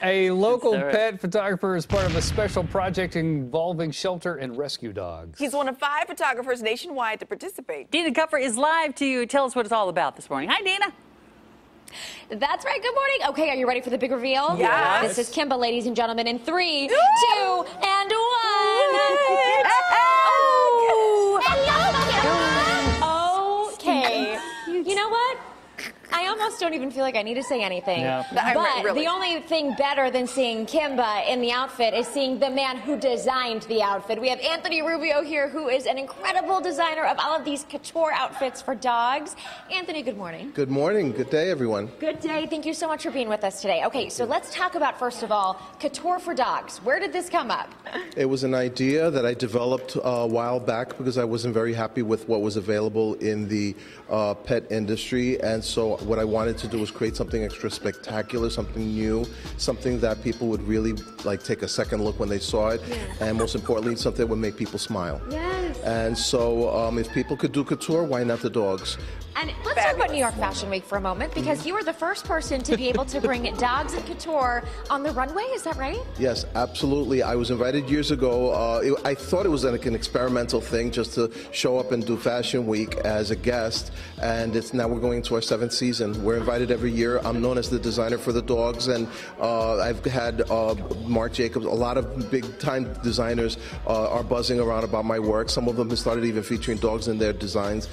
A local pet photographer is part of a special project involving shelter and rescue dogs. He's one of 5 photographers nationwide to participate. Dina Kupfer is live to tell us what it's all about this morning. Hi, Dina. That's right. Good morning. Okay, are you ready for the big reveal? Yes. This is Kimba, ladies and gentlemen, in 3, 2, and 1. Hello, okay. You know what? I almost don't even feel like I need to say anything. No. But really. the only thing better than seeing Kimba in the outfit is seeing the man who designed the outfit. We have Anthony Rubio here, who is an incredible designer of all of these couture outfits for dogs. Anthony, good morning. Good morning. Good day, everyone. Good day. Thank you so much for being with us today. Okay, so let's talk about, first of all, couture for dogs. Where did this come up? It was an idea that I developed a while back because I wasn't very happy with what was available in the pet industry. And so what I wanted to do was create something extra spectacular, something new, something that people would really like take a second look when they saw it. And most importantly, something that would make people smile. Yes. And so if people could do couture, why not the dogs? And let's talk about New York Fashion Week for a moment, because you were the first person to be able to bring dogs and couture on the runway. Is that right? Yes, absolutely. I was invited years ago. I thought it was like an experimental thing just to show up and do Fashion Week as a guest. And now we're going into our 7th season. We're invited every year. I'm known as the designer for the dogs. And I've had Marc Jacobs, a lot of big-time designers are buzzing around about my work. Some of them have started even featuring dogs in their designs,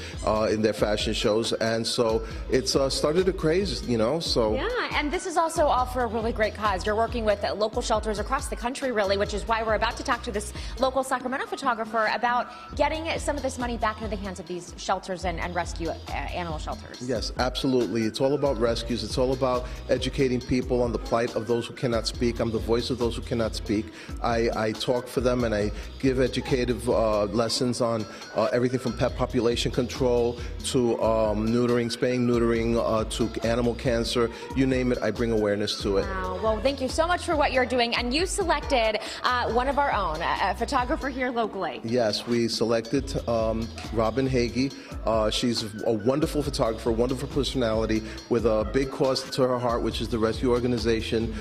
in their fashion shows. And so it's started a craze, you know, so. Yeah, and this is also all for a really great cause. You're working with local shelters across the country, really, which is why we're about to talk to this local Sacramento photographer about getting some of this money back into the hands of these shelters and rescue animal shelters. Yes, absolutely. It's all about rescues. It's all about educating people on the plight of those who cannot speak. I'm the voice of those who cannot speak. I talk for them, and I give educative lessons on everything from pet population control to neutering, spaying, neutering, to animal cancer, you name it, I bring awareness to it. Wow. Well, thank you so much for what you're doing. And you selected one of our own, a photographer here locally. Yes, we selected Robin Hagy. She's a wonderful photographer, wonderful personality, with a big cause to her heart, which is the rescue organization,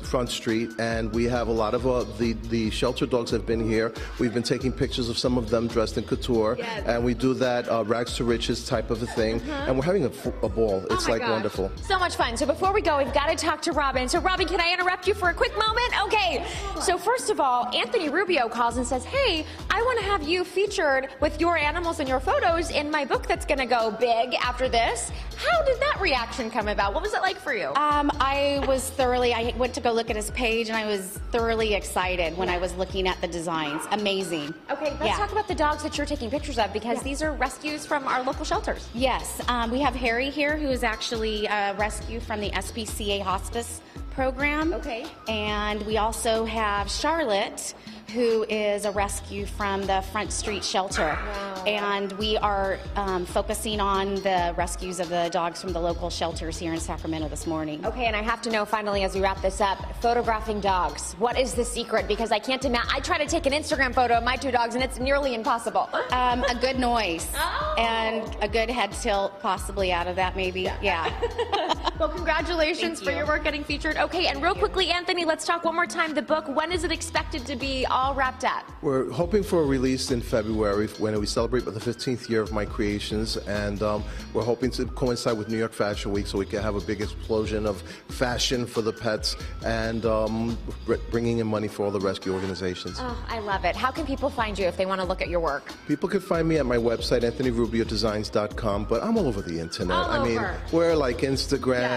Front Street. And we have a lot of the shelter dogs have been here. We've been taking pictures of some of them dressed in couture. Yes. And we do that rags to riches type of a thing. And we're having a ball. It's like wonderful. So much fun. So before we go, we've got to talk to Robin. So Robin, can I interrupt you for a quick moment? Okay. So first of all, Anthony Rubio calls and says, hey, I want to have you featured with your animals and your photos in my book that's going to go big after this. How did that reaction come about? What was it like for you? I went to go look at his page, and I was thoroughly excited when I was looking at the designs. Amazing. Okay, let's talk about the dogs that you're taking pictures of, because these are rescues from our local shelters. Yes, we have Harry here, who is actually a rescue from the SPCA hospice program. Okay. And we also have Charlotte, who is a rescue from the Front Street shelter. Wow. And we are focusing on the rescues of the dogs from the local shelters here in Sacramento this morning. Okay, and I have to know finally, as we wrap this up, photographing dogs. What is the secret? Because I can't imagine. I try to take an Instagram photo of my 2 dogs, and it's nearly impossible. A good noise and a good head tilt, possibly out of that, maybe. Yeah. Well, congratulations for your work getting featured. Okay, and real quickly, Anthony, let's talk one more time. The book, when is it expected to be all wrapped up? We're hoping for a release in February when we celebrate the 15th year of my creations, and we're hoping to coincide with New York Fashion Week so we can have a big explosion of fashion for the pets and bringing in money for all the rescue organizations. Oh, I love it. How can people find you if they want to look at your work? People can find me at my website, AnthonyRubioDesigns.com, but I'm all over the internet. All I mean, over. we're like Instagram.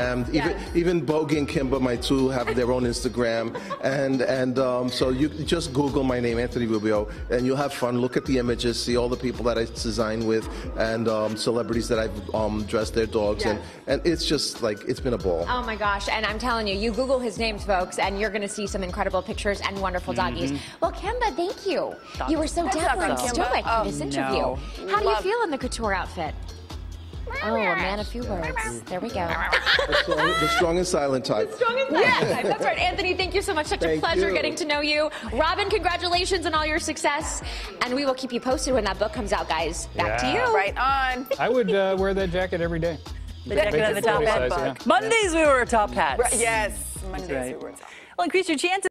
Even Bogey and Kimba, my 2, have their own Instagram, and so you just Google my name, Anthony Rubio, and you'll have fun. Look at the images, see all the people that I design with, and celebrities that I've dressed their dogs, and it's just like, it's been a ball. Oh my gosh, and I'm telling you, you Google his names, folks, and you're going to see some incredible pictures and wonderful doggies. Well, Kimba, thank you. You were so dapper and stoic for this interview. How do you feel in the couture outfit? Oh, a man of few words. There we go. The strong and silent type. The strong and silent type. That's right. Anthony, thank you so much. Such a pleasure getting to know you. Robin, congratulations on all your success. And we will keep you posted when that book comes out, guys. Back to you. Right on. I would wear that jacket every day. The jacket and the top hat. Yeah. Mondays we wear top hats. Yes. Mondays right. we were talking. Well, increase your chances.